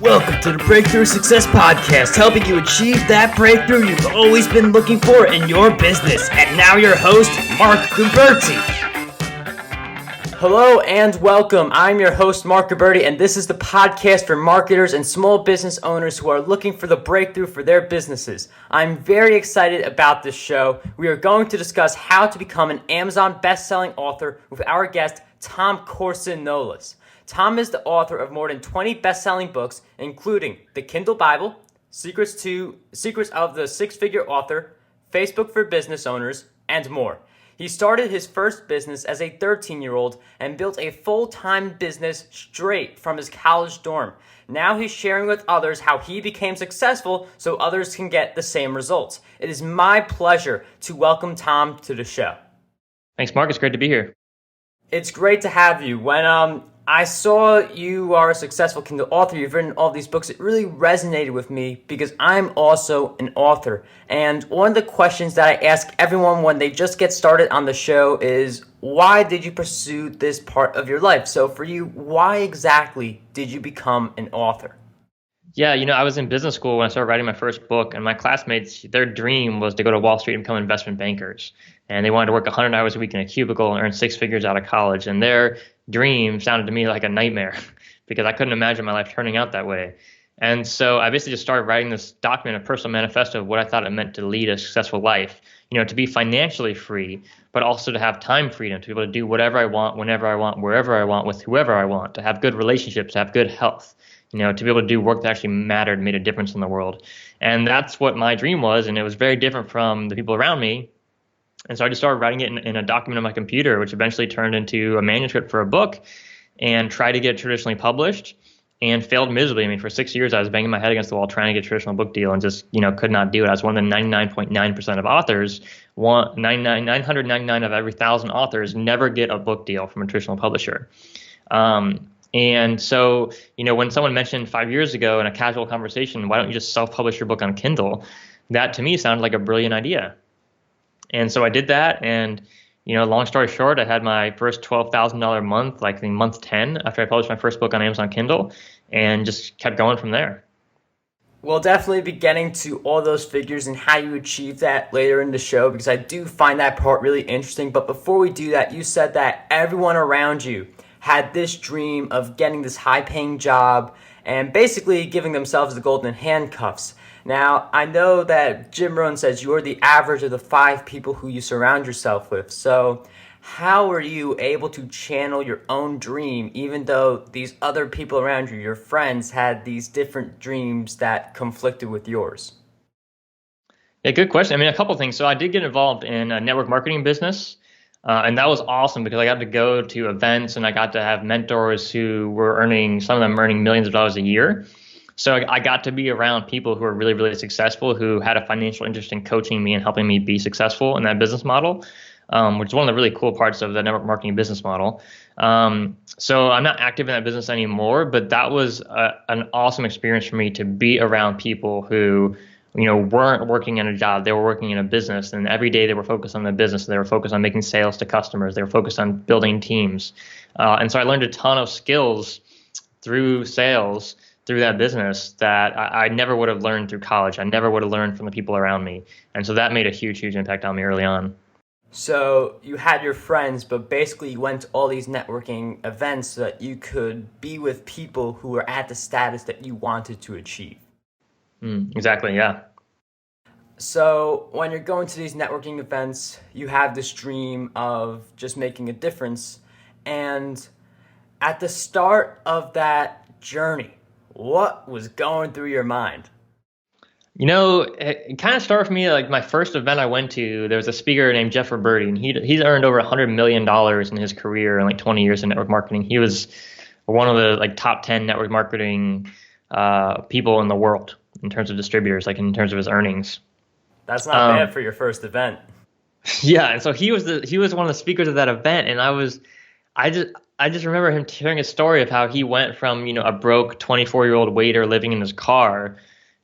Welcome to the Breakthrough Success Podcast, helping you achieve that breakthrough you've always been looking for in your business. And now your host, Mark Guberti. Hello and welcome. I'm your host, Mark Guberti, and this is the podcast for marketers and small business owners who are looking for the breakthrough for their businesses. I'm very excited about this show. We are going to discuss how to become an Amazon bestselling author with our guest, Tom Corson-Knowles. Tom is the author of more than 20 best-selling books, including The Kindle Bible, Secrets of the Six-Figure Author, Facebook for Business Owners, and more. He started his first business as a 13-year-old and built a full-time business straight from his college dorm. Now he's sharing with others how he became successful so others can get the same results. It is my pleasure to welcome Tom to the show. Thanks, Mark. It's great to be here. It's great to have you. When I saw you are a successful Kindle author, you've written all these books, it really resonated with me because I'm also an author. And one of the questions that I ask everyone when they just get started on the show is, why did you pursue this part of your life? So for you, why exactly did you become an author? Yeah, I was in business school when I started writing my first book, and my classmates, their dream was to go to Wall Street and become investment bankers. And they wanted to work 100 hours a week in a cubicle and earn six figures out of college. And their dream sounded to me like a nightmare because I couldn't imagine my life turning out that way. And so I basically just started writing this document, a personal manifesto of what I thought it meant to lead a successful life, to be financially free, but also to have time freedom, to be able to do whatever I want, whenever I want, wherever I want, with whoever I want, to have good relationships, to have good health, to be able to do work that actually mattered and made a difference in the world. And that's what my dream was. And it was very different from the people around me. And so I just started writing it in a document on my computer, which eventually turned into a manuscript for a book, and tried to get it traditionally published and failed miserably. For 6 years, I was banging my head against the wall trying to get a traditional book deal and just, could not do it. I was one of the 99.9% of authors. 999 of every 1,000 authors never get a book deal from a traditional publisher. And so, when someone mentioned 5 years ago in a casual conversation, why don't you just self-publish your book on Kindle? That to me sounded like a brilliant idea. And so I did that, and long story short, I had my first $12,000 month, like in month 10, after I published my first book on Amazon Kindle, and just kept going from there. We'll definitely be getting to all those figures and how you achieve that later in the show, because I do find that part really interesting. But before we do that, you said that everyone around you had this dream of getting this high-paying job and basically giving themselves the golden handcuffs. Now, I know that Jim Rohn says you're the average of the 5 people who you surround yourself with. So how were you able to channel your own dream, even though these other people around you, your friends, had these different dreams that conflicted with yours? Yeah, good question. A couple things. So I did get involved in a network marketing business. And that was awesome because I got to go to events and I got to have mentors who were some of them earning millions of dollars a year. So I got to be around people who were really, really successful, who had a financial interest in coaching me and helping me be successful in that business model, which is one of the really cool parts of the network marketing business model. So I'm not active in that business anymore, but that was an awesome experience for me to be around people who weren't working in a job, they were working in a business, and every day they were focused on the business. They were focused on making sales to customers. They were focused on building teams. And so I learned a ton of skills through sales, through that business that I never would have learned through college. I never would have learned from the people around me. And so that made a huge, huge impact on me early on. So you had your friends, but basically you went to all these networking events so that you could be with people who were at the status that you wanted to achieve. Exactly, yeah. So when you're going to these networking events, you have this dream of just making a difference. And at the start of that journey, what was going through your mind? It kind of started for me like my first event I went to. There was a speaker named Jeff Roberti, and he's earned over $100 million in his career in like 20 years in network marketing. He was one of the top 10 network marketing people in the world in terms of distributors, like in terms of his earnings. That's not bad for your first event. Yeah, and so he was one of the speakers of that event, and I just remember him sharing a story of how he went from a broke 24-year-old waiter living in his car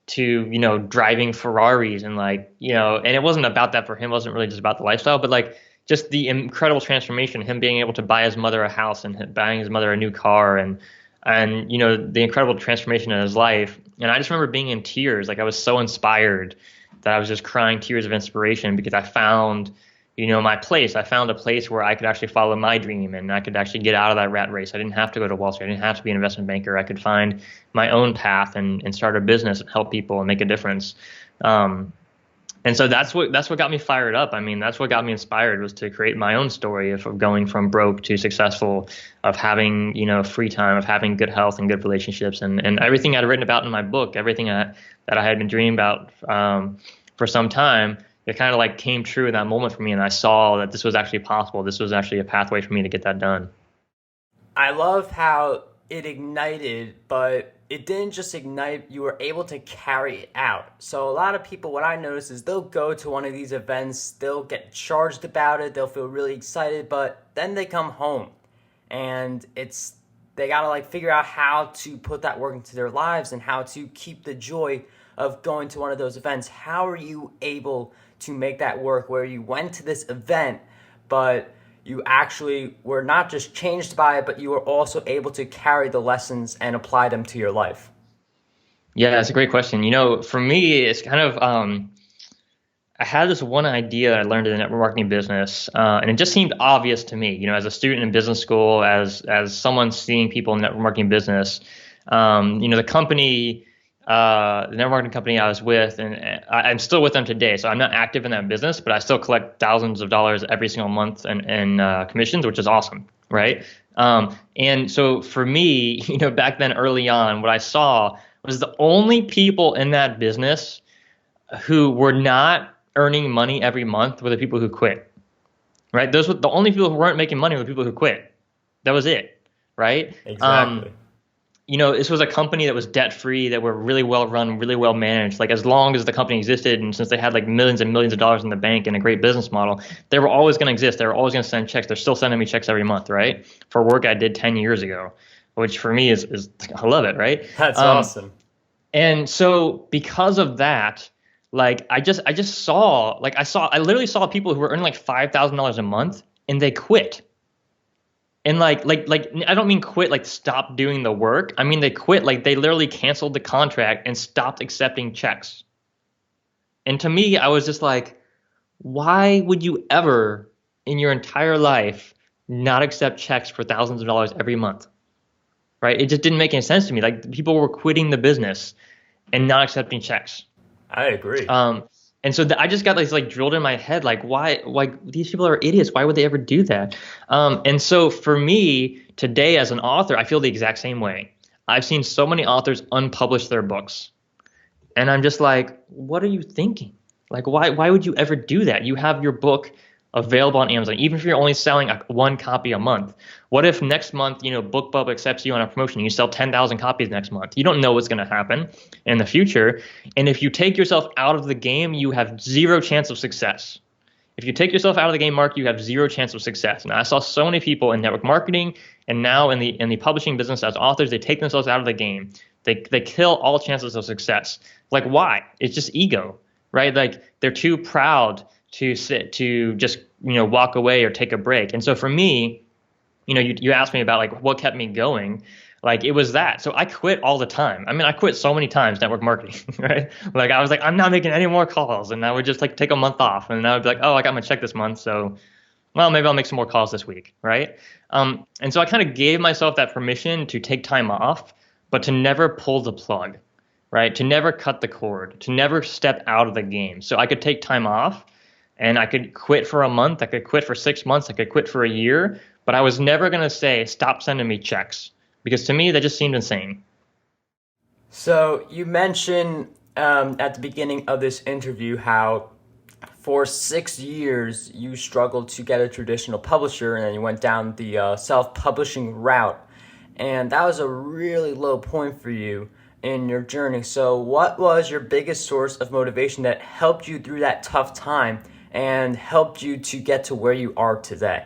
to driving Ferraris and and it wasn't about that for him. It wasn't really just about the lifestyle, but just the incredible transformation, him being able to buy his mother a house and buying his mother a new car and and the incredible transformation in his life. And I just remember being in tears. Like I was so inspired that I was just crying tears of inspiration because I found my place. I found a place where I could actually follow my dream and I could actually get out of that rat race. I didn't have to go to Wall Street. I didn't have to be an investment banker. I could find my own path and start a business and help people and make a difference. And so that's what got me fired up. I mean, that's what got me inspired, was to create my own story of going from broke to successful, of having, free time, of having good health and good relationships, and everything I'd written about in my book, everything that I had been dreaming about for some time, it kind of like came true in that moment for me. And I saw that this was actually possible. This was actually a pathway for me to get that done. I love how it ignited, but it didn't just ignite, you were able to carry it out. So a lot of people, what I notice is they'll go to one of these events, they'll get charged about it, they'll feel really excited, but then they come home and they gotta like figure out how to put that work into their lives and how to keep the joy of going to one of those events. How are you able to make that work where you went to this event, but you actually were not just changed by it, but you were also able to carry the lessons and apply them to your life? Yeah, that's a great question. For me, it's kind of I had this one idea I learned in the network marketing business, and it just seemed obvious to me. As a student in business school, as someone seeing people in network marketing business, the company. The network marketing company I was with, and I'm still with them today. So I'm not active in that business, but I still collect thousands of dollars every single month in commissions, which is awesome, right? And so for me, back then early on, what I saw was the only people in that business who were not earning money every month were the people who quit, right? Those were the only people who weren't making money were the people who quit. That was it, right? Exactly. This was a company that was debt free, that were really well run, really well managed. Like as long as the company existed, and since they had like millions and millions of dollars in the bank and a great business model, they were always going to exist. They were always going to send checks. They're still sending me checks every month, right? For work I did 10 years ago, which for me is I love it, right? That's awesome. And so because of that, like I literally saw people who were earning like $5,000 a month and they quit. And like I don't mean quit like stop doing the work. I mean they quit like they literally canceled the contract and stopped accepting checks. And to me, I was just like, why would you ever in your entire life not accept checks for thousands of dollars every month? Right? It just didn't make any sense to me. Like people were quitting the business and not accepting checks. I agree. And so I just got this like drilled in my head, like why, like these people are idiots. Why would they ever do that? And so for me today as an author, I feel the exact same way. I've seen so many authors unpublish their books. And I'm just like, what are you thinking? Like, why would you ever do that? You have your book available on Amazon, even if you're only selling one copy a month. What if next month, BookBub accepts you on a promotion, you sell 10,000 copies next month? You don't know what's going to happen in the future. And if you take yourself out of the game, you have zero chance of success. If you take yourself out of the game, Mark, you have zero chance of success. And I saw so many people in network marketing and now in the publishing business as authors, they take themselves out of the game. They kill all chances of success. Like, why? It's just ego, right? Like they're too proud to just walk away or take a break. And so for me, you asked me about like what kept me going. Like it was that. So I quit all the time. I mean, I quit so many times network marketing, right? Like I was like, I'm not making any more calls, and I would just like take a month off, and I would be like, oh, I got my check this month, so well, maybe I'll make some more calls this week, right? And so I kind of gave myself that permission to take time off, but to never pull the plug, right? To never cut the cord, to never step out of the game. So I could take time off. And I could quit for a month, I could quit for 6 months, I could quit for a year, but I was never going to say, stop sending me checks, because to me, that just seemed insane. So you mentioned at the beginning of this interview how for 6 years you struggled to get a traditional publisher, and then you went down the self-publishing route. And that was a really low point for you in your journey. So what was your biggest source of motivation that helped you through that tough time and helped you to get to where you are today?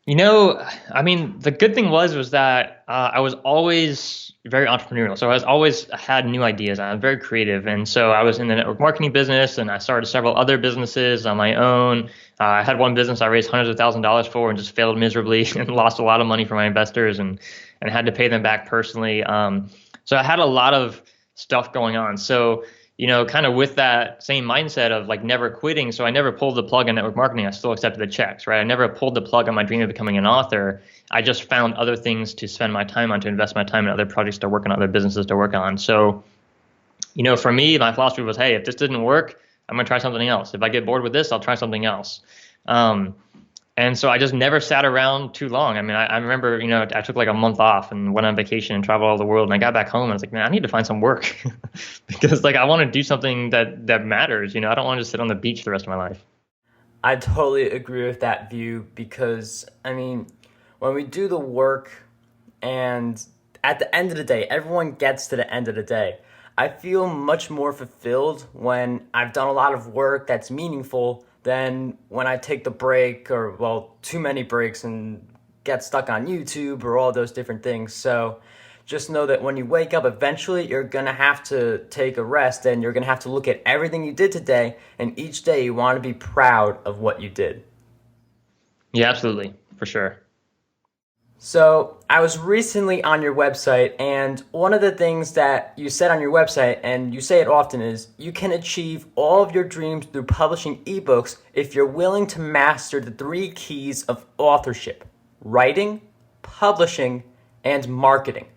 I mean, the good thing was that I was always very entrepreneurial. So I was always had new ideas. I'm very creative. And so I was in the network marketing business, and I started several other businesses on my own. I had one business I raised hundreds of thousands of dollars for and just failed miserably and lost a lot of money for my investors. And and had to pay them back personally. So I had a lot of stuff going on. So, kind of with that same mindset of like never quitting. So I never pulled the plug on network marketing. I still accepted the checks, right? I never pulled the plug on my dream of becoming an author. I just found other things to spend my time on, to invest my time in other projects to work on, other businesses to work on. So, for me, my philosophy was, hey, if this didn't work, I'm going to try something else. If I get bored with this, I'll try something else. And so I just never sat around too long. I mean, I remember, I took like a month off and went on vacation and traveled all over the world. And I got back home and I was like, man, I need to find some work because like I want to do something that matters. I don't want to just sit on the beach the rest of my life. I totally agree with that view because, I mean, when we do the work and at the end of the day, everyone gets to the end of the day. I feel much more fulfilled when I've done a lot of work that's meaningful than when I take the break or, well, too many breaks and get stuck on YouTube or all those different things. So just know that when you wake up, eventually you're going to have to take a rest and you're going to have to look at everything you did today. And each day you want to be proud of what you did. Yeah, absolutely. For sure. So I was recently on your website, and one of the things that you said on your website, and you say it often, is you can achieve all of your dreams through publishing ebooks if you're willing to master the 3 keys of authorship: writing, publishing, and marketing.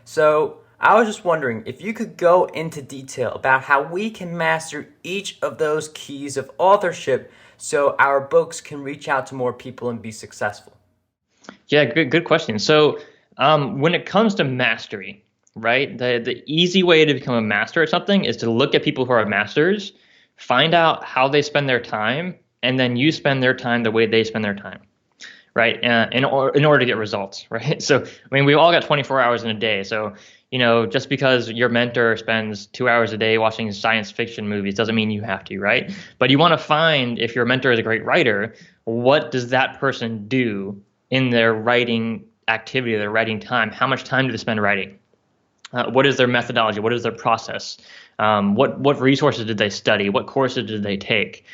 So I was just wondering if you could go into detail about how we can master each of those keys of authorship so our books can reach out to more people and be successful. Yeah, good question. So when it comes to mastery, right, the easy way to become a master at something is to look at people who are masters, find out how they spend their time, and then you spend their time the way they spend their time, right, in order to get results, right? So, I mean, we all got 24 hours in a day. So, just because your mentor spends 2 hours a day watching science fiction movies doesn't mean you have to, right? But you want to find, if your mentor is a great writer, what does that person do in their writing activity, their writing time? How much time do they spend writing? What is their methodology? What is their process? What resources did they study? What courses did they take?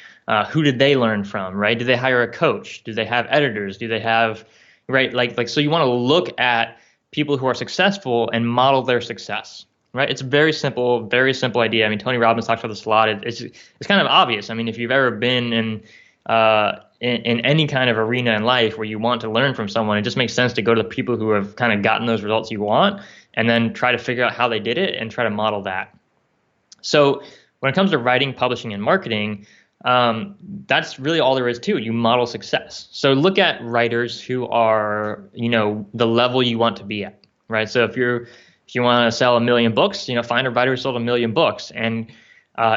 Who did they learn from, right? Did they hire a coach? Do they have editors? Do they have, right? Like, so you want to look at people who are successful and model their success, right? It's a very simple idea. I mean, Tony Robbins talks about this a lot. It's kind of obvious. I mean, if you've ever been in any kind of arena in life where you want to learn from someone, it just makes sense to go to the people who have kind of gotten those results you want and then try to figure out how they did it and try to model that. So when it comes to writing, publishing, and marketing, that's really all there is to it. You model success. So look at writers who are, the level you want to be at, right? So if you want to sell 1 million books, find a writer who sold 1 million books and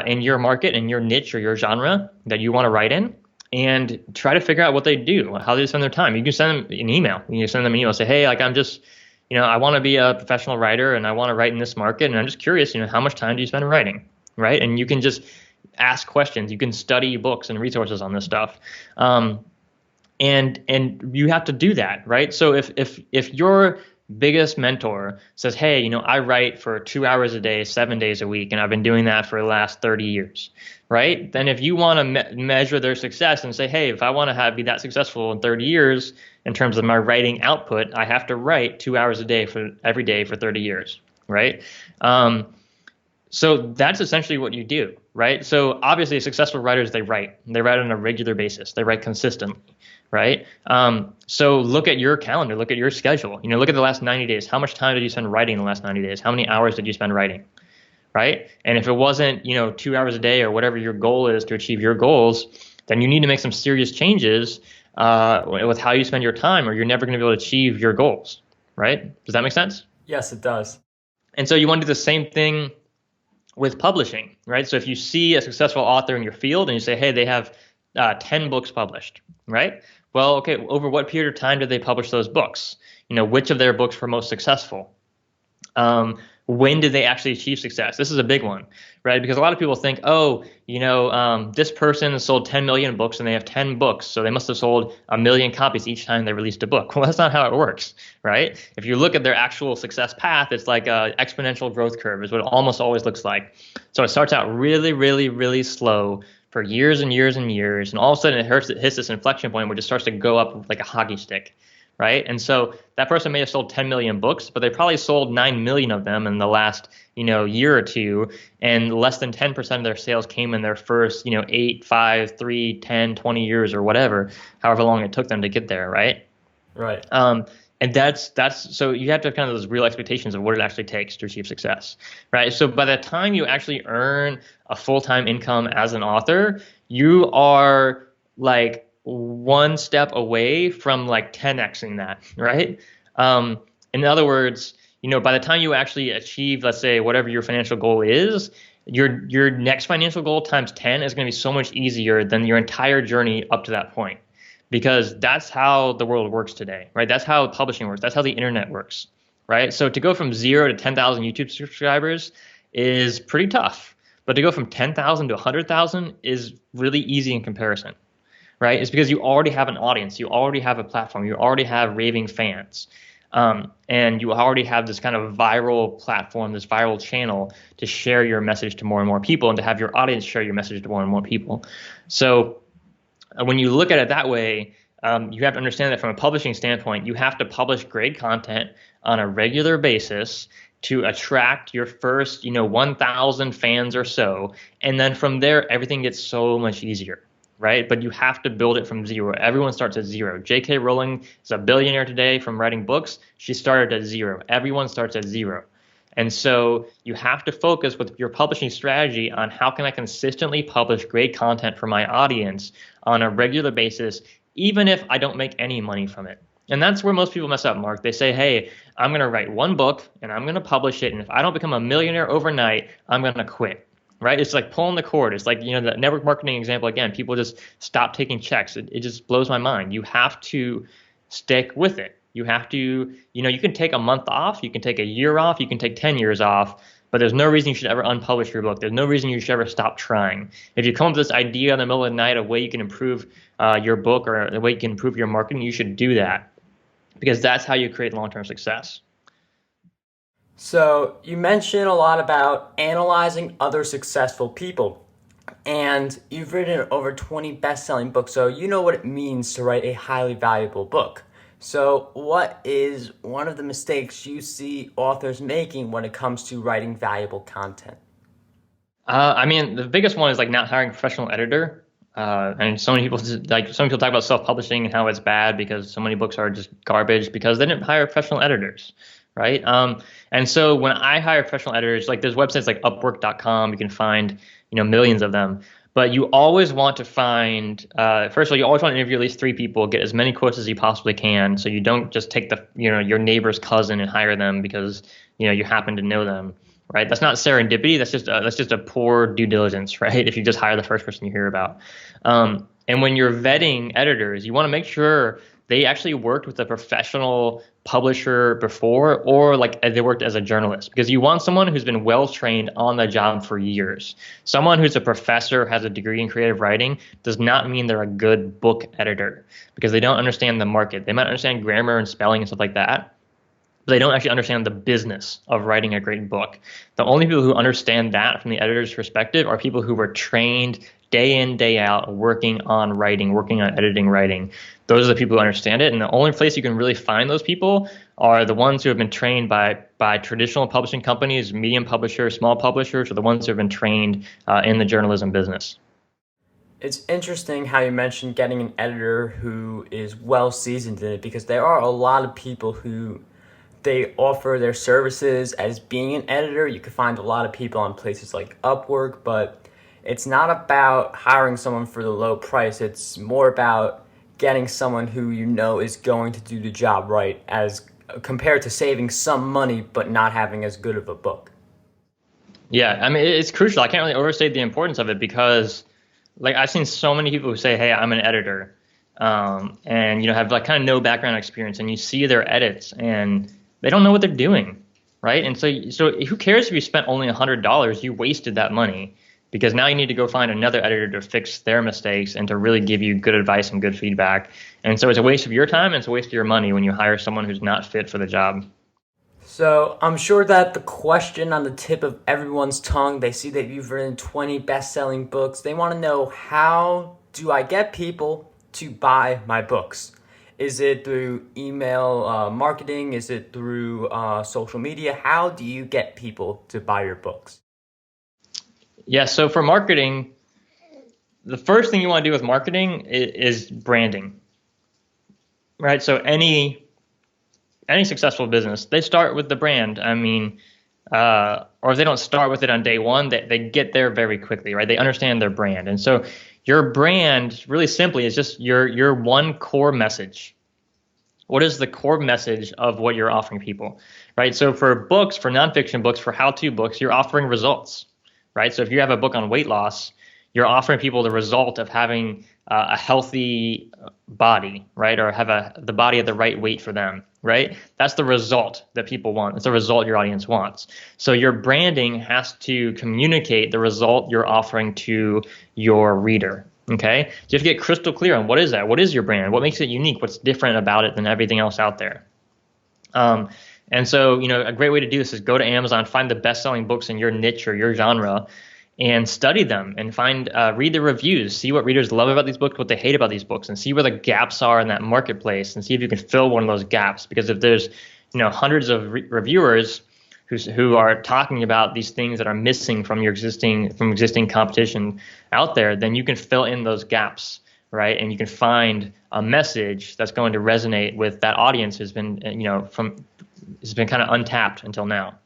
in your market, in your niche or your genre that you want to write in, and try to figure out what they do, how they spend their time. You can send them an email. You can send them an email, say, hey, like I'm just, I want to be a professional writer and I want to write in this market. And I'm just curious, how much time do you spend writing, right? And you can just ask questions. You can study books and resources on this stuff. And you have to do that, right? So if your biggest mentor says, hey, I write for 2 hours a day, 7 days a week, and I've been doing that for the last 30 years, right? Then if you want to measure their success and say, hey, if I want to be that successful in 30 years in terms of my writing output, I have to write 2 hours a day every day for 30 years, right? So that's essentially what you do, right? So obviously successful writers, they write on a regular basis. They write consistently, right? So look at your calendar, look at your schedule, look at the last 90 days. How much time did you spend writing in the last 90 days? How many hours did you spend writing, right? And if it wasn't, 2 hours a day or whatever your goal is to achieve your goals, then you need to make some serious changes with how you spend your time, or you're never going to be able to achieve your goals, right? Does that make sense? Yes, it does. And so you want to do the same thing with publishing, right? So if you see a successful author in your field and you say, hey, they have 10 books published, right? Well, okay, over what period of time did they publish those books? Which of their books were most successful? When did they actually achieve success? This is a big one, right? Because a lot of people think, this person sold 10 million books and they have 10 books, so they must have sold 1 million copies each time they released a book. Well, that's not how it works, right? If you look at their actual success path, it's like an exponential growth curve is what it almost always looks like. So it starts out really, really, really slow for years and years and years, and all of a sudden it hits this inflection point where it just starts to go up like a hockey stick, right? And so that person may have sold 10 million books, but they probably sold 9 million of them in the last, year or two, and less than 10% of their sales came in their first, 8, 5, 3, 10, 20 years or whatever, however long it took them to get there, right? Right. And that's so you have to have kind of those real expectations of what it actually takes to achieve success, right? So by the time you actually earn a full-time income as an author, you are like one step away from like 10xing that, right? In other words, by the time you actually achieve, let's say, whatever your financial goal is, your next financial goal times 10 is going to be so much easier than your entire journey up to that point, because that's how the world works today, right? That's how publishing works. That's how the internet works, right? So to go from 0 to 10,000 YouTube subscribers is pretty tough, but to go from 10,000 to 100,000 is really easy in comparison, right? It's because you already have an audience, you already have a platform, you already have raving fans, and you already have this kind of viral platform, this viral channel to share your message to more and more people, and to have your audience share your message to more and more people. So when you look at it that way, you have to understand that from a publishing standpoint, you have to publish great content on a regular basis to attract your first, 1,000 fans or so. And then from there, everything gets so much easier, right? But you have to build it from zero. Everyone starts at zero. J.K. Rowling is a billionaire today from writing books. She started at zero. Everyone starts at zero. And so you have to focus with your publishing strategy on how can I consistently publish great content for my audience on a regular basis, even if I don't make any money from it. And that's where most people mess up, Mark. They say, hey, I'm going to write one book and I'm going to publish it. And if I don't become a millionaire overnight, I'm going to quit, right? It's like pulling the cord. It's like, the network marketing example, again, people just stop taking checks. It just blows my mind. You have to stick with it. You have to, you can take a month off, you can take a year off, you can take 10 years off, but there's no reason you should ever unpublish your book. There's no reason you should ever stop trying. If you come up with this idea in the middle of the night, a way you can improve your book or a way you can improve your marketing, you should do that, because that's how you create long-term success. So you mentioned a lot about analyzing other successful people, and you've written over 20 best-selling books, so you know what it means to write a highly valuable book. So what is one of the mistakes you see authors making when it comes to writing valuable content? The biggest one is like not hiring a professional editor. And so many people talk about self-publishing and how it's bad because so many books are just garbage because they didn't hire professional editors, right? And so when I hire professional editors, like there's websites like Upwork.com, you can find millions of them. But you always want to find, first of all, you always want to interview at least 3 people, get as many quotes as you possibly can, so you don't just take your neighbor's cousin and hire them because you happen to know them, right? That's not serendipity. That's just a poor due diligence, right? If you just hire the first person you hear about. And when you're vetting editors, you want to make sure they actually worked with a professional publisher before, or like they worked as a journalist, because you want someone who's been well trained on the job for years. Someone who's a professor, has a degree in creative writing, does not mean they're a good book editor, because they don't understand the market. They might understand grammar and spelling and stuff like that, but they don't actually understand the business of writing a great book. The only people who understand that from the editor's perspective are people who were trained day in, day out, working on writing, working on editing writing. Those are the people who understand it. And the only place you can really find those people are the ones who have been trained by traditional publishing companies, medium publishers, small publishers, or the ones who have been trained in the journalism business. It's interesting how you mentioned getting an editor who is well seasoned in it, because there are a lot of people who they offer their services as being an editor. You can find a lot of people on places like Upwork, but it's not about hiring someone for the low price. It's more about getting someone who is going to do the job right, as compared to saving some money but not having as good of a book. Yeah, it's crucial. I can't really overstate the importance of it, because like I've seen so many people who say, hey, I'm an editor, and have like kind of no background experience, and you see their edits and they don't know what they're doing, right? And so who cares if you spent only $100? You wasted that money, because now you need to go find another editor to fix their mistakes and to really give you good advice and good feedback. And so it's a waste of your time and it's a waste of your money when you hire someone who's not fit for the job. So I'm sure that the question on the tip of everyone's tongue, they see that you've written 20 best-selling books. They want to know, how do I get people to buy my books? Is it through email marketing? Is it through social media? How do you get people to buy your books? Yeah, so for marketing, the first thing you want to do with marketing is branding, right? So any successful business, they start with the brand. I mean, or if they don't start with it on day one, they get there very quickly, right? They understand their brand. And so your brand, really simply, is just your one core message. What is the core message of what you're offering people, right? So for books, for nonfiction books, for how-to books, you're offering results, right? So if you have a book on weight loss, you're offering people the result of having a healthy body, right? Or have the body at the right weight for them, right? That's the result that people want. It's the result your audience wants. So your branding has to communicate the result you're offering to your reader. Okay, so you have to get crystal clear on what is that? What is your brand? What makes it unique? What's different about it than everything else out there? And so, a great way to do this is go to Amazon, find the best-selling books in your niche or your genre, and study them and read the reviews, see what readers love about these books, what they hate about these books, and see where the gaps are in that marketplace, and see if you can fill one of those gaps. Because if there's, hundreds of reviewers who are talking about these things that are missing from existing competition out there, then you can fill in those gaps, right? And you can find a message that's going to resonate with that audience has been kind of untapped until now.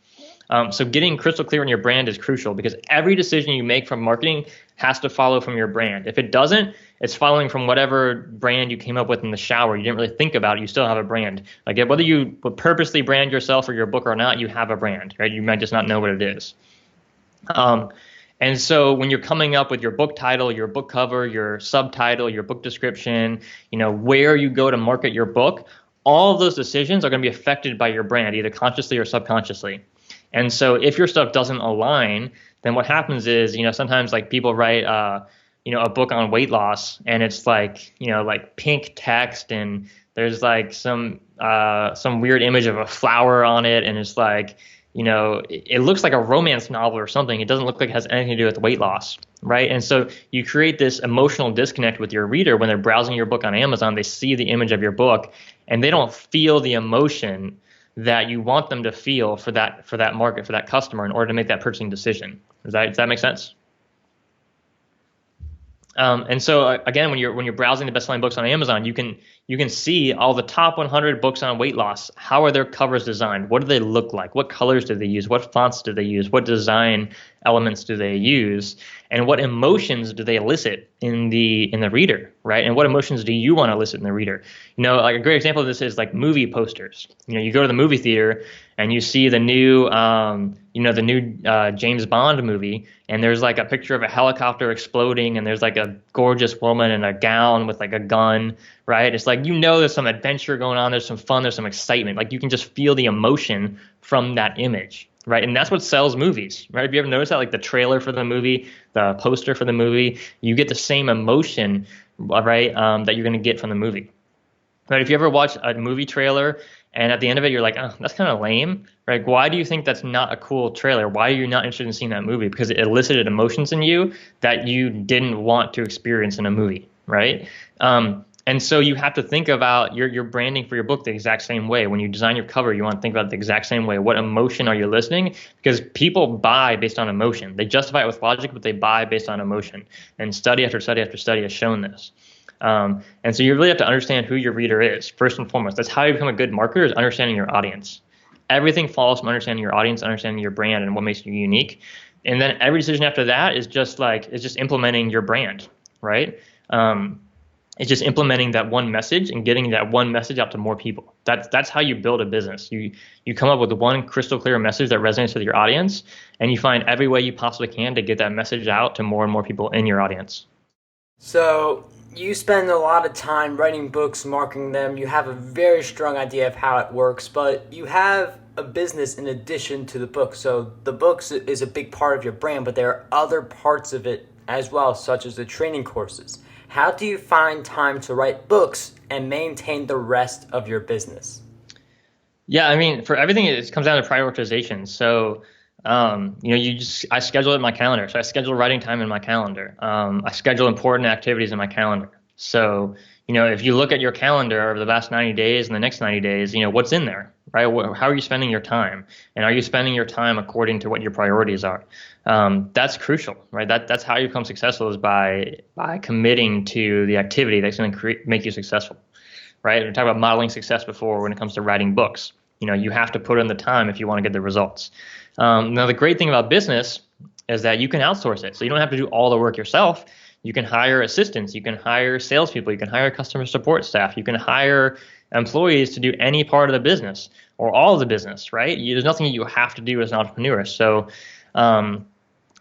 So getting crystal clear on your brand is crucial, because every decision you make from marketing has to follow from your brand. If it doesn't, it's following from whatever brand you came up with in the shower. You didn't really think about it. You still have a brand. Like, whether you would purposely brand yourself or your book or not, you have a brand, right? You might just not know what it is. And so when you're coming up with your book title, your book cover, your subtitle, your book description, where you go to market your book, all of those decisions are going to be affected by your brand, either consciously or subconsciously. And so if your stuff doesn't align, then what happens is, sometimes like people write, a book on weight loss, and it's like, like pink text, and there's like some weird image of a flower on it, and it's like, it looks like a romance novel or something. It doesn't look like it has anything to do with weight loss, right? And so you create this emotional disconnect with your reader when they're browsing your book on Amazon. They see the image of your book, and they don't feel the emotion that you want them to feel for that market, for that customer, in order to make that purchasing decision. Does that make sense? And so again, when you're browsing the best-selling books on Amazon, you can see all the top 100 books on weight loss. How are their covers designed? What do they look like? What colors do they use? What fonts do they use? What design elements do they use? And what emotions do they elicit in the reader, right? And what emotions do you want to elicit in the reader? Like a great example of this is like movie posters. You go to the movie theater and you see the new James Bond movie, and there's like a picture of a helicopter exploding, and there's like a gorgeous woman in a gown with like a gun, right? It's like, there's some adventure going on, there's some fun, there's some excitement. Like, you can just feel the emotion from that image, right? And that's what sells movies, right? Have you ever noticed that? Like the trailer for the movie, the poster for the movie, you get the same emotion, right, that you're going to get from the movie. Right? If you ever watch a movie trailer and at the end of it you're like, oh, that's kind of lame, right? Why do you think that's not a cool trailer? Why are you not interested in seeing that movie? Because it elicited emotions in you that you didn't want to experience in a movie, right? And so you have to think about your branding for your book the exact same way. When you design your cover, you want to think about it the exact same way. What emotion are you listening? Because people buy based on emotion. They justify it with logic, but they buy based on emotion. And study after study after study has shown this. And so you really have to understand who your reader is, first and foremost. That's how you become a good marketer, is understanding your audience. Everything follows from understanding your audience, understanding your brand, and what makes you unique. And then every decision after that is just implementing your brand, right? It's just implementing that one message and getting that one message out to more people. That's how you build a business. You come up with one crystal clear message that resonates with your audience, and you find every way you possibly can to get that message out to more and more people in your audience. So you spend a lot of time writing books, marketing them. You have a very strong idea of how it works, but you have a business in addition to the book. So the books is a big part of your brand, but there are other parts of it as well, such as the training courses. How do you find time to write books and maintain the rest of your business? Yeah, I mean, for everything, it comes down to prioritization. So, I schedule it in my calendar. So I schedule writing time in my calendar. I schedule important activities in my calendar. So, If you look at your calendar over the last 90 days and the next 90 days, what's in there, right? How are you spending your time? And are you spending your time according to what your priorities are? That's crucial, right? That's how you become successful, is by committing to the activity that's going to make you successful, right? We talked about modeling success before when it comes to writing books. You have to put in the time if you want to get the results. Now, the great thing about business is that you can outsource it. So you don't have to do all the work yourself. You can hire assistants, you can hire salespeople, you can hire customer support staff, you can hire employees to do any part of the business or all of the business, right? There's nothing you have to do as an entrepreneur. So,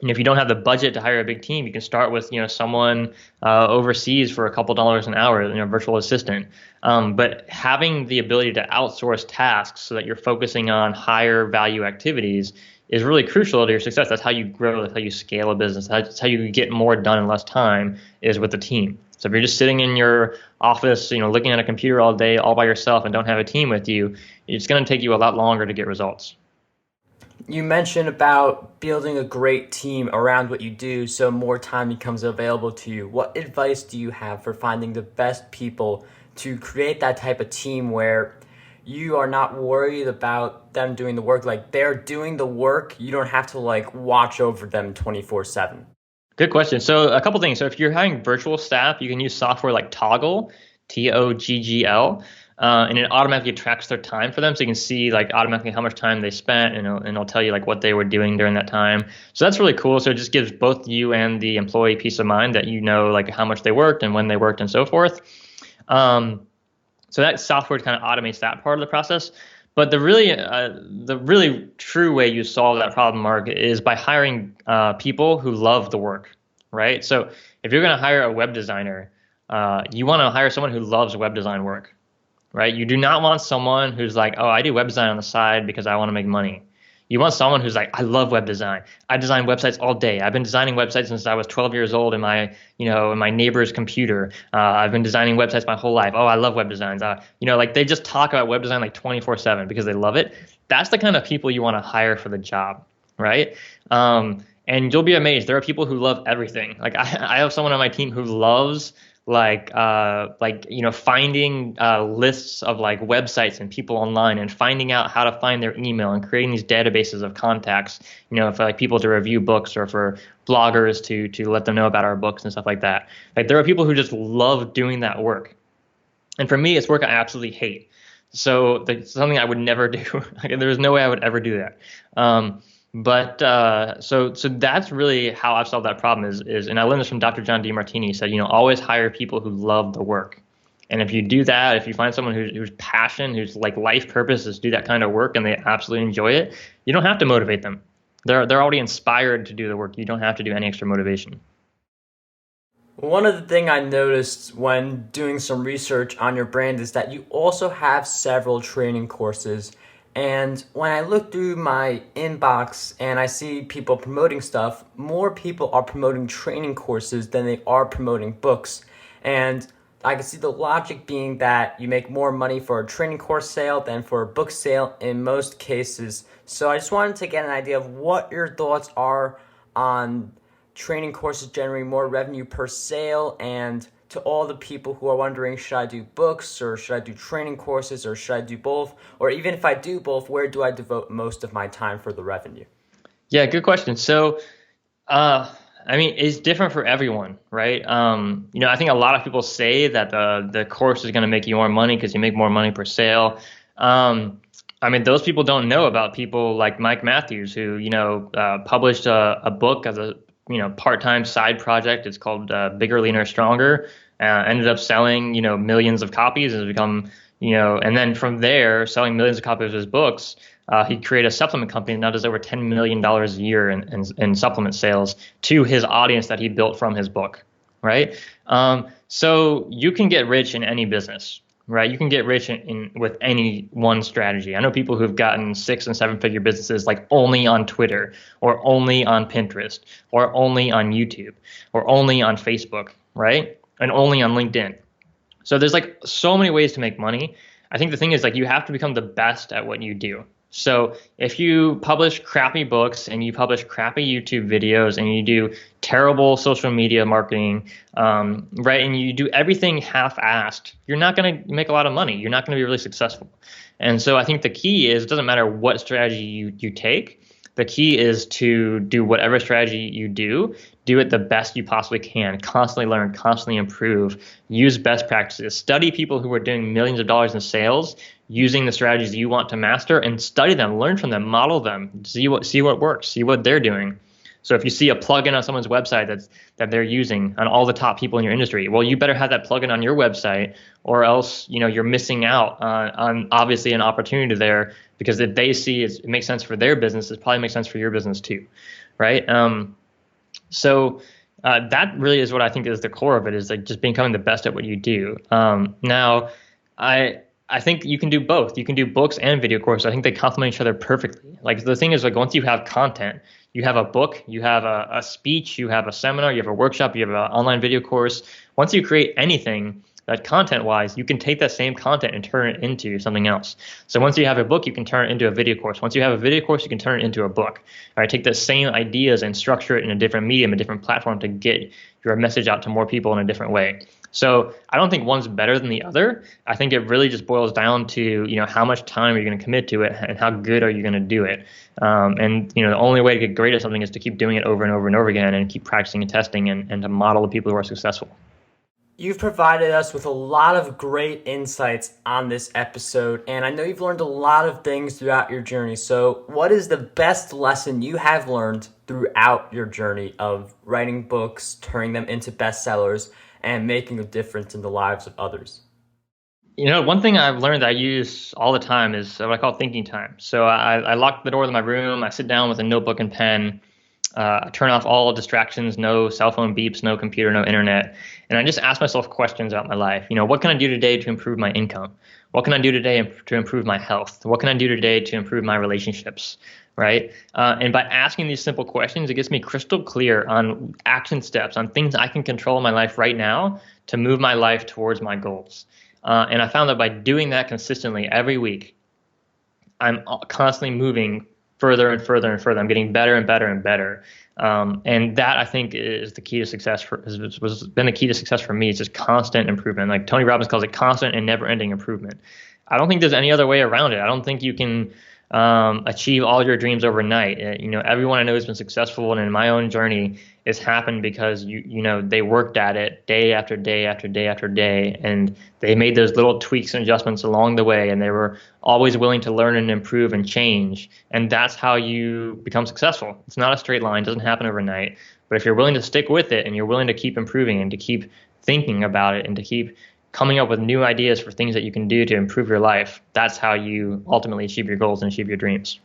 if you don't have the budget to hire a big team, you can start with someone overseas for a couple dollars an hour, virtual assistant. But having the ability to outsource tasks so that you're focusing on higher value activities is really crucial to your success. That's how you grow. That's how you scale a business. That's how you get more done in less time, is with a team. So if you're just sitting in your office, looking at a computer all day, all by yourself, and don't have a team with you, it's going to take you a lot longer to get results. You mentioned about building a great team around what you do so more time becomes available to you. What advice do you have for finding the best people to create that type of team where you are not worried about them doing the work? Like, they're doing the work, you don't have to watch over them 24/7. Good question. So a couple things. So if you're hiring virtual staff, you can use software like Toggle, Toggl, and it automatically tracks their time for them. So you can see automatically how much time they spent, and it'll tell you what they were doing during that time. So that's really cool. So it just gives both you and the employee peace of mind that how much they worked and when they worked and so forth. So that software kind of automates that part of the process. But the really true way you solve that problem, Mark, is by hiring people who love the work, right? So if you're going to hire a web designer, you want to hire someone who loves web design work, right? You do not want someone who's like, oh, I do web design on the side because I want to make money. You want someone who's like, I love web design. I design websites all day. I've been designing websites since I was 12 years old in my neighbor's computer. I've been designing websites my whole life. Oh, I love web designs. They just talk about web design 24/7 because they love it. That's the kind of people you want to hire for the job, right? And you'll be amazed. There are people who love everything. I have someone on my team who loves finding lists of websites and people online, and finding out how to find their email, and creating these databases of contacts, for people to review books, or for bloggers to let them know about our books and stuff like that. There are people who just love doing that work. And for me, it's work I absolutely hate. So it's something I would never do. There's no way I would ever do that. So that's really how I've solved that problem is, and I learned this from Dr. John DeMartini. He said, always hire people who love the work. And if you do that, if you find someone whose passion, whose life purpose is to do that kind of work, and they absolutely enjoy it, you don't have to motivate them. They're already inspired to do the work. You don't have to do any extra motivation. One of the things I noticed when doing some research on your brand is that you also have several training courses. And when I look through my inbox and I see people promoting stuff, more people are promoting training courses than they are promoting books. And I can see the logic being that you make more money for a training course sale than for a book sale in most cases. So I just wanted to get an idea of what your thoughts are on training courses generating more revenue per sale, and to all the people who are wondering, should I do books or should I do training courses or should I do both? Or even if I do both, where do I devote most of my time for the revenue? Yeah, good question. So, it's different for everyone, right? I think a lot of people say that the course is going to make you more money because you make more money per sale. Those people don't know about people like Mike Matthews, who, published a book as a part-time side project. It's called Bigger, Leaner, Stronger. Ended up selling, millions of copies, and has become, and then from there, selling millions of copies of his books, he created a supplement company and now does over $10 million a year in supplement sales to his audience that he built from his book, right? So you can get rich in any business, right? You can get rich with any one strategy. I know people who've gotten 6- and 7-figure businesses only on Twitter, or only on Pinterest, or only on YouTube, or only on Facebook, right? And only on LinkedIn. So there's so many ways to make money. I think the thing is you have to become the best at what you do. So if you publish crappy books and you publish crappy YouTube videos and you do terrible social media marketing, right, and you do everything half-assed, you're not going to make a lot of money. You're not going to be really successful. And so I think the key is, it doesn't matter what strategy you take. The key is to do whatever strategy you do it the best you possibly can, constantly learn, constantly improve, use best practices, study people who are doing millions of dollars in sales using the strategies you want to master, and study them, learn from them, model them, see what works, see what they're doing. So if you see a plugin on someone's website that they're using on all the top people in your industry, well, you better have that plugin on your website, or else you're missing out on obviously an opportunity there, because if they see it makes sense for their business, it probably makes sense for your business too, right? So that really is what I think is the core of it, is like just becoming the best at what you do. Now, I think you can do both. You can do books and video courses. I think they complement each other perfectly. Like the thing is, like once you have content, you have a book, you have a speech, you have a seminar, you have a workshop, you have an online video course. Once you create anything, that content-wise, you can take that same content and turn it into something else. So once you have a book, you can turn it into a video course. Once you have a video course, you can turn it into a book. All right, take the same ideas and structure it in a different medium, a different platform to get your message out to more people in a different way. So I don't think one's better than the other. I think it really just boils down to, how much time are you going to commit to it and how good are you going to do it. And the only way to get great at something is to keep doing it over and over and over again, and keep practicing and testing, and to model the people who are successful. You've provided us with a lot of great insights on this episode, and I know you've learned a lot of things throughout your journey. So what is the best lesson you have learned throughout your journey of writing books, turning them into bestsellers, and making a difference in the lives of others? One thing I've learned that I use all the time is what I call thinking time. So I lock the door of my room, I sit down with a notebook and pen, turn off all distractions, no cell phone beeps, no computer, no internet. And I just ask myself questions about my life. What can I do today to improve my income? What can I do today to improve my health? What can I do today to improve my relationships? Right? And by asking these simple questions, it gets me crystal clear on action steps, on things I can control in my life right now to move my life towards my goals. And I found that by doing that consistently every week, I'm constantly moving further and further and further. I'm getting better and better and better. And that, I think, is the key to success. Has been the key to success for me. It's just constant improvement. Like Tony Robbins calls it, constant and never-ending improvement. I don't think there's any other way around it. I don't think you can achieve all your dreams overnight. Everyone I know has been successful, and in my own journey, it's happened because they worked at it day after day after day after day, and they made those little tweaks and adjustments along the way, and they were always willing to learn and improve and change. And that's how you become successful. It's not a straight line. It doesn't happen overnight. But if you're willing to stick with it, and you're willing to keep improving and to keep thinking about it and to keep coming up with new ideas for things that you can do to improve your life, that's how you ultimately achieve your goals and achieve your dreams.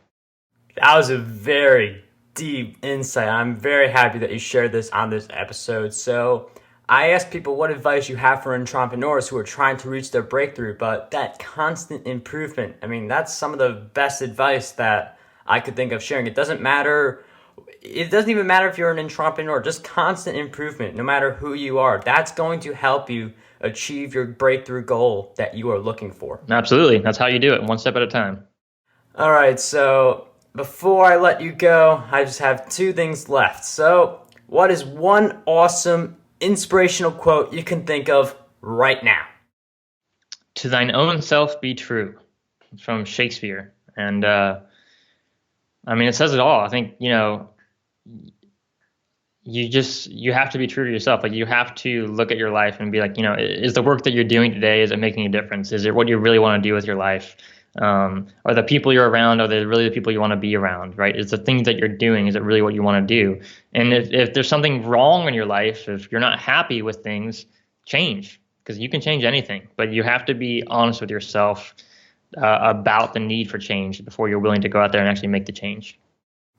That was a very deep insight. I'm very happy that you shared this on this episode. So I ask people what advice you have for entrepreneurs who are trying to reach their breakthrough, but that constant improvement, that's some of the best advice that I could think of sharing. It doesn't even matter if you're an entrepreneur, just constant improvement, no matter who you are. That's going to help you achieve your breakthrough goal that you are looking for. Absolutely. That's how you do it, one step at a time. All right, so before I let you go, I just have two things left. So what is one awesome inspirational quote you can think of right now? To thine own self be true. It's from Shakespeare. And it says it all. I think, you have to be true to yourself. Like, you have to look at your life and be like, is the work that you're doing today, is it making a difference? Is it what you really want to do with your life? Are the people you're around, are they really the people you want to be around, right? Is the things that you're doing, is it really what you want to do? And if there's something wrong in your life, if you're not happy with things, change, because you can change anything. But you have to be honest with yourself about the need for change before you're willing to go out there and actually make the change.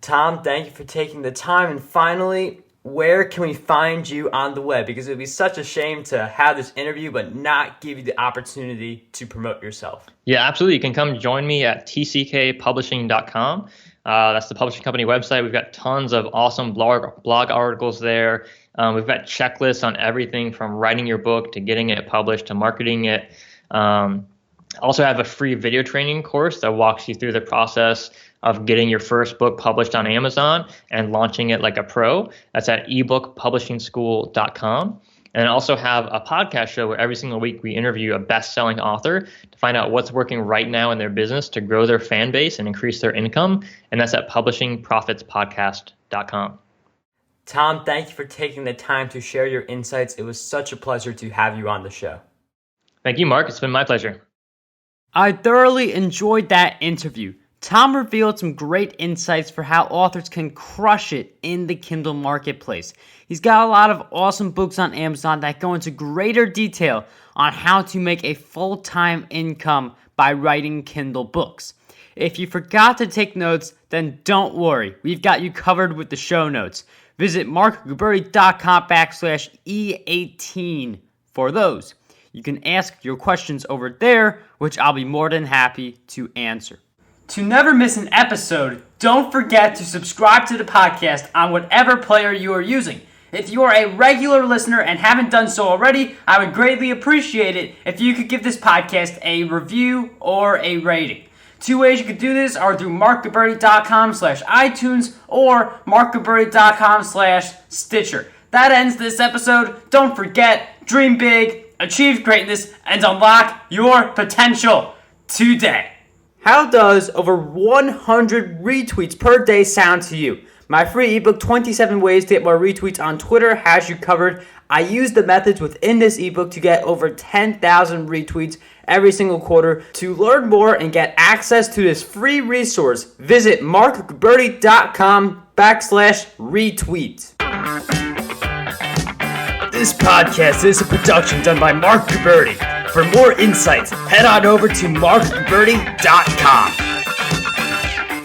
Tom, thank you for taking the time. And finally, where can we find you on the web? Because it would be such a shame to have this interview but not give you the opportunity to promote yourself. Yeah, absolutely. You can come join me at tckpublishing.com. That's the publishing company website. We've got tons of awesome blog articles there. We've got checklists on everything from writing your book to getting it published to marketing it. Also have a free video training course that walks you through the process of getting your first book published on Amazon and launching it like a pro. That's at ebookpublishingschool.com. And I also have a podcast show where every single week we interview a best-selling author to find out what's working right now in their business to grow their fan base and increase their income. And that's at publishingprofitspodcast.com. Tom, thank you for taking the time to share your insights. It was such a pleasure to have you on the show. Thank you, Mark. It's been my pleasure. I thoroughly enjoyed that interview. Tom revealed some great insights for how authors can crush it in the Kindle marketplace. He's got a lot of awesome books on Amazon that go into greater detail on how to make a full-time income by writing Kindle books. If you forgot to take notes, then don't worry. We've got you covered with the show notes. Visit markguberti.com/E18 for those. You can ask your questions over there, which I'll be more than happy to answer. To never miss an episode, don't forget to subscribe to the podcast on whatever player you are using. If you are a regular listener and haven't done so already, I would greatly appreciate it if you could give this podcast a review or a rating. Two ways you could do this are through markguberti.com/iTunes or markguberti.com/Stitcher. That ends this episode. Don't forget, dream big, achieve greatness, and unlock your potential today. How does over 100 retweets per day sound to you? My free ebook, 27 Ways to Get More Retweets on Twitter, has you covered. I use the methods within this ebook to get over 10,000 retweets every single quarter. To learn more and get access to this free resource, visit markguberti.com/retweet. This podcast is a production done by Mark Guberti. For more insights, head on over to markguberti.com.